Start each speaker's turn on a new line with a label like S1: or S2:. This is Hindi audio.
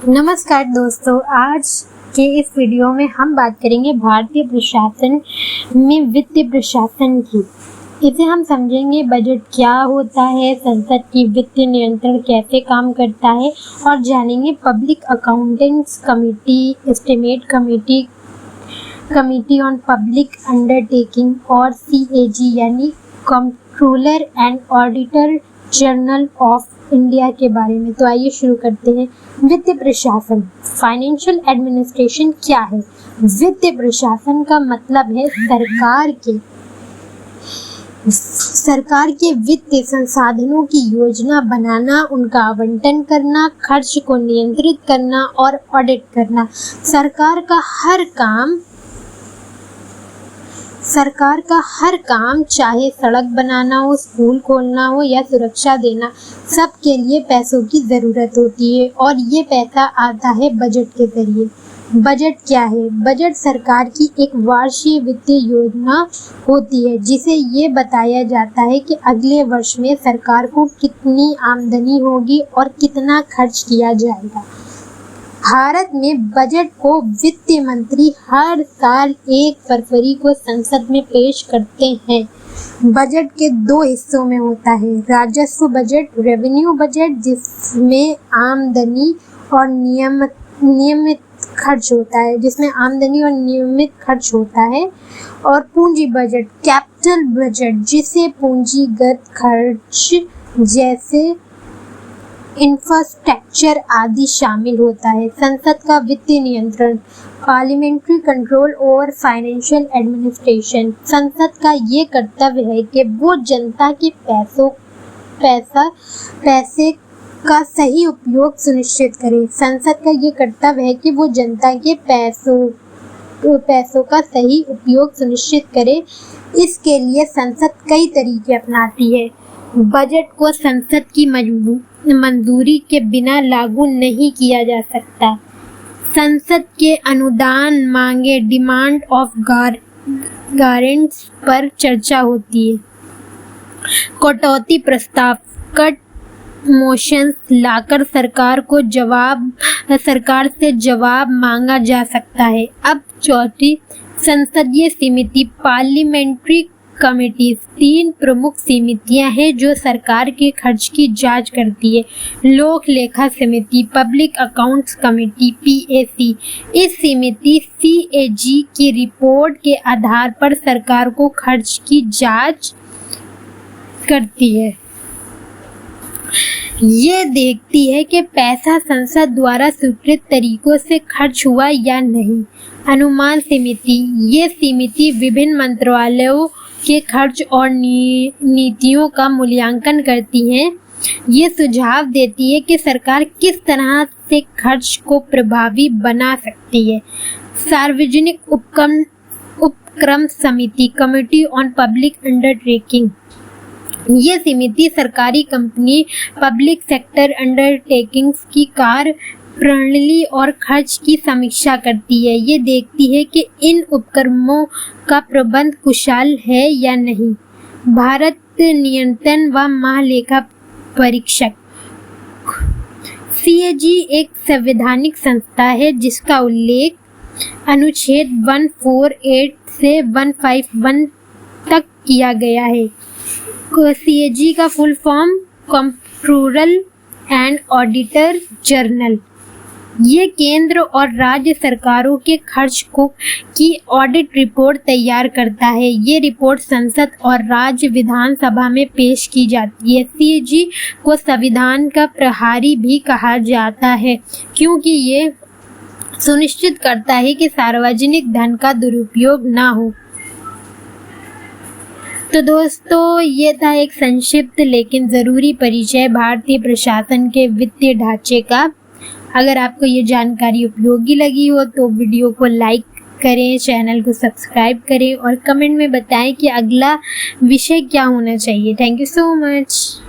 S1: नमस्कार दोस्तों, आज के इस वीडियो में हम बात करेंगे भारतीय प्रशासन में वित्तीय प्रशासन की। इसे हम समझेंगे बजट क्या होता है, संसद की वित्तीय नियंत्रण कैसे काम करता है और जानेंगे public accountants committee, estimate committee, committee on public undertaking और CAG यानी controller and auditor general of India के बारे में। तो आइए शुरू करते हैं। वित्तीय प्रशासन, फाइनेंशियल एडमिनिस्ट्रेशन क्या है? वित्तीय प्रशासन का मतलब है सरकार के वित्तीय संसाधनों की योजना बनाना, उनका आवंटन करना, खर्च को नियंत्रित करना और ऑडिट करना। सरकार का हर काम चाहे सड़क बनाना हो, स्कूल खोलना हो या सुरक्षा देना, सबके लिए पैसों की ज़रूरत होती है और ये पैसा आता है बजट के जरिए। बजट क्या है? बजट सरकार की एक वार्षिक वित्तीय योजना होती है जिसे ये बताया जाता है कि अगले वर्ष में सरकार को कितनी आमदनी होगी और कितना खर्च किया जाएगा। भारत में बजट को वित्त मंत्री हर साल 1 फरवरी को संसद में पेश करते हैं। बजट के 2 हिस्सों में होता है, राजस्व बजट, रेवेन्यू बजट, जिसमें आमदनी और नियमित खर्च होता है, और पूंजी बजट, कैपिटल बजट, जिसे पूंजीगत खर्च जैसे इंफ्रास्ट्रक्चर आदि शामिल होता है। संसद का वित्तीय नियंत्रण, parliamentary control over financial administration. संसद का ये कर्तव्य है कि वो जनता के पैसे का सही उपयोग सुनिश्चित करे। संसद का ये कर्तव्य है कि वो जनता के पैसों का सही उपयोग सुनिश्चित करे। इसके लिए संसद कई तरीके अपनाती है। बजट को संसद की मंजूरी के बिना लागू नहीं किया जा सकता। संसद के अनुदान मांगे, डिमांड ऑफ गारंट्स पर चर्चा होती है। कटौती प्रस्ताव, कट मोशंस लाकर सरकार से जवाब मांगा जा सकता है। अब चौथी संसदीय समिति, पार्लियामेंट्री कमेटीज। 3 प्रमुख समितियां हैं जो सरकार के खर्च की जांच करती है। लोक लेखा समिति, पब्लिक अकाउंट्स कमेटी PAC। इस समिति CAG की रिपोर्ट के आधार पर सरकार को खर्च की जांच करती है। ये देखती है कि पैसा संसद द्वारा स्वीकृत तरीकों से खर्च हुआ या नहीं। अनुमान समिति, ये समिति विभिन्न मंत्रालयों के खर्च और नीतियों का मूल्यांकन करती हैं। ये सुझाव देती है कि सरकार किस तरह से खर्च को प्रभावी बना सकती है। सार्वजनिक उपक्रम समिति, कमेटी ऑन पब्लिक अंडरटेकिंग। ये समिति सरकारी कंपनी, पब्लिक सेक्टर अंडरटेकिंग्स की कार्य प्रणाली और खर्च की समीक्षा करती है। ये देखती है कि इन उपक्रमों का प्रबंध कुशल है या नहीं। भारत नियंत्रण व महालेखा परीक्षक। CAG एक संवैधानिक संस्था है जिसका उल्लेख अनुच्छेद 148 से 151 तक किया गया है। CAG का full form controller and auditor general. ये केंद्र और राज्य सरकारों के खर्च की ऑडिट रिपोर्ट तैयार करता है। ये रिपोर्ट संसद और राज्य विधानसभा में पेश की जाती है। CAG को संविधान का प्रहरी भी कहा जाता है क्योंकि ये सुनिश्चित करता है कि सार्वजनिक धन का दुरुपयोग ना हो। तो दोस्तों, ये था एक संक्षिप्त लेकिन ज़रूरी परिचय भारतीय प्रशासन के वित्तीय ढांचे का। अगर आपको ये जानकारी उपयोगी लगी हो तो वीडियो को लाइक करें, चैनल को सब्सक्राइब करें और कमेंट में बताएं कि अगला विषय क्या होना चाहिए। Thank you so much.